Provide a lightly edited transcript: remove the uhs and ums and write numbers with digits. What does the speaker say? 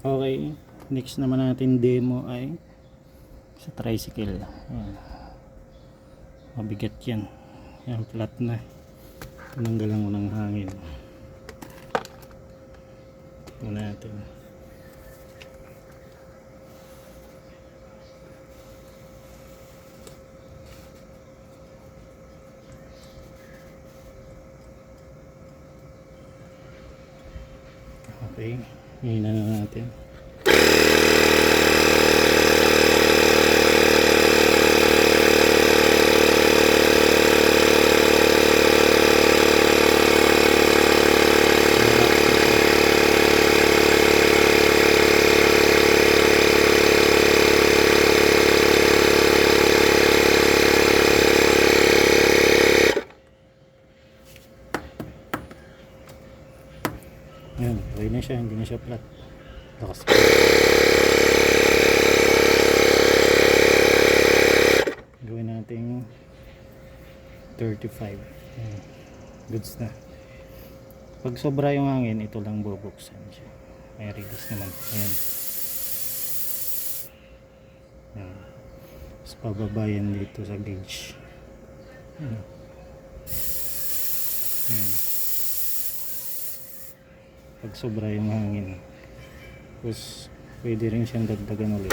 Okay, next naman natin demo ay sa tricycle. Ayan. Mabigat yan. Yan, flat na. Tinanggalan ko ng hangin. Ito natin. Okay, hina na natin. Ayan, okay na siya, hindi na siya flat. Lakas. Gawin natin 35. Ayan, goods na. Pag sobra yung hangin, ito lang bubuksan siya. May release naman. Ayan. Ayan. Tapos pababayan dito sa gauge. Ayan. Ayan. Pag sobra yung hangin, tapos pwede rin siyang dagdagan ulit.